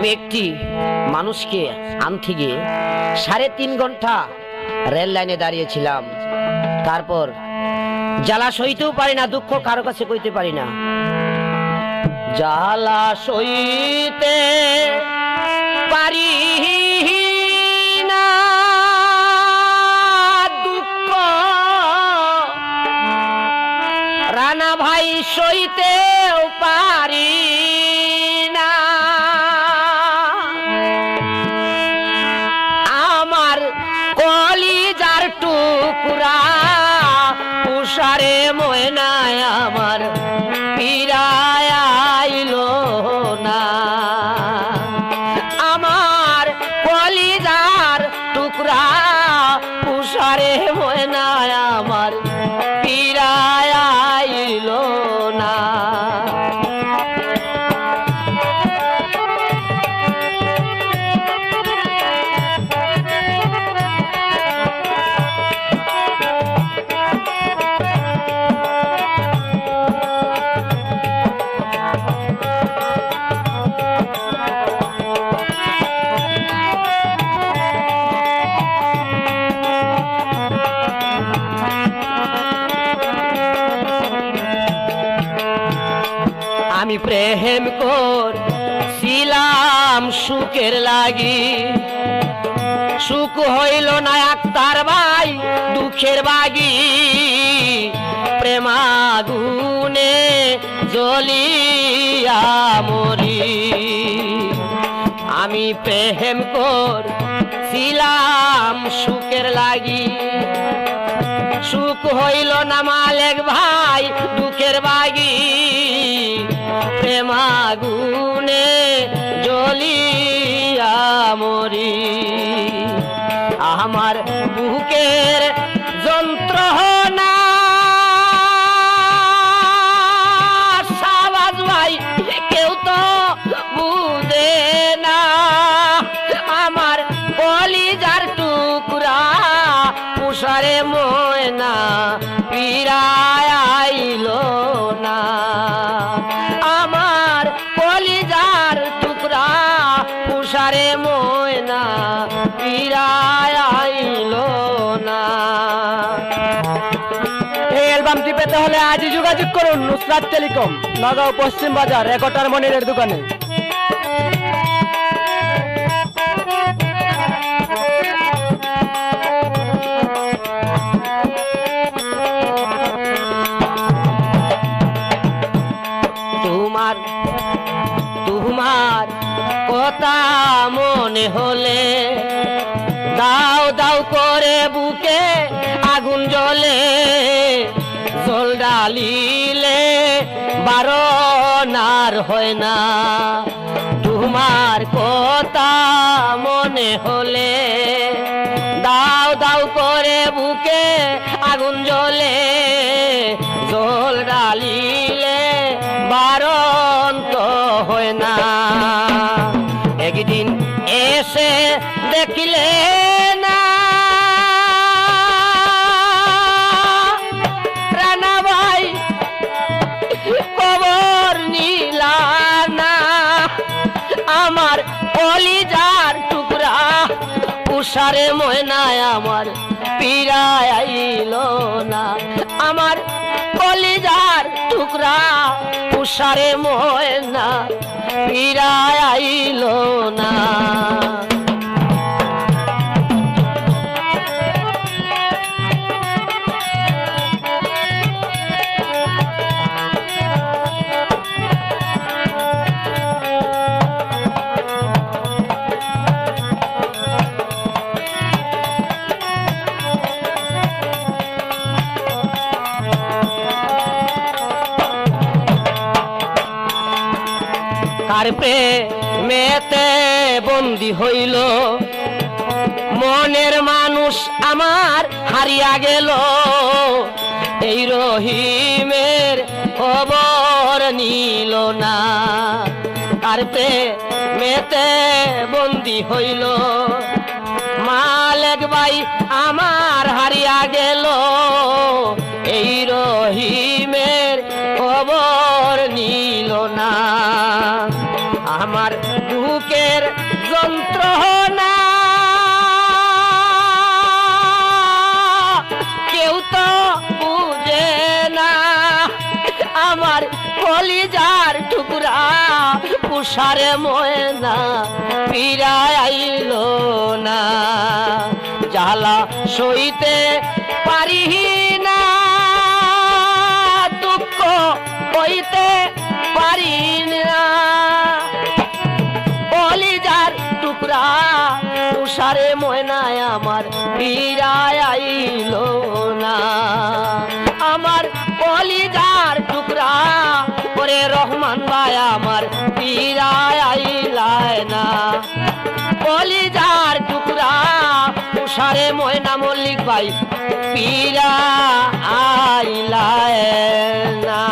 ব্যক্তি মানুষকে আনতে গিয়ে 3.5 ঘন্টা রেল লাইনে দাঁড়িয়েছিলাম। তারপর জ্বালা সইতেও পারি না, দুঃখ কারো কাছে কইতে পারি না। জ্বালা সইতে পারি না, দুঃখ রানা ভাই সইতেও পারি না। আমার কলিজার টুকরা উষারে ময়নায় আমার পীড়ায় আইলো না। আমার কলিজার টুকরা উষারে ময়নায় আমার পীড়ায় আইলো না। আমি প্রেম করছিলাম সুখের লাগি, সুখ হইল না আক্তার ভাই দুঃখের বাগি। প্রেমাগুনে জ্বলিয়া মরি, আমি প্রেম করছিলাম সুখের লাগি, সুখ হইল না মালেক ভাই দুঃখের বাগি। প্রেমাগুনে জ্বলিয়া মরি, আমার বুকের যন্ত্রণা সাবাজ ভাই কেউ তো বুঝে না। আমার কলিজার টুকরা উষারে ময়না পীড়ায় আইলো না। আমার কলিজার টুকরা উষারে ময়না পীড়ায় আইলো না। এই অ্যালবামটি পেতে হলে আজই যোগাযোগ করুন নুসরাত টেলিকম, নগাঁও পশ্চিম বাজার 11টার মনিরের দোকানে। তোমার কথা মনে হলে দাও দাও করে বুকে আগুন জ্বলে, জল ডালিলে বারণার হয় না। তোমার কথা মনে হলে দাও দাও করে বুকে আগুন জ্বলে, জল ডালিলে বারণ তো হয় না। একদিন এসে দেখিলে না রানা ভাই খবর নিলা না। আমার কলিজার টুকরা উষারে ময়নায় আমার পীড়ায় আইলো না। আমার কলিজার টুকরা উষারে ময়না পীড়ায় আইলো না। কার প্রেমেতে বন্দী হইল মনের মানুষ আমার হারিয়া গেল। এই রহিমের খবর নিল না। কার প্রেমেতে বন্দী হইল মালেক ভাই আমার হারিয়া গেল। এই রহিমের খবর নিল না। আমার বুক বুকের যন্ত্রণা কেউ তো বুঝে না আমার কলিজার টুকরা পুষারে ময়না ফিরায় আইল না জ্বালা সইতে পারি না দুঃখ হইতে পারি না কলিজার টুকরা তুষারে ময়নায় আমার ফিরায় আইল না আমার কলিজার টুকরা ওরে রহমান ভাই আমার ফিরায় আইলায় না কলিজার টুকরা তুষারে ময়না মল্লিক ভাই ফিরা আইলায় না।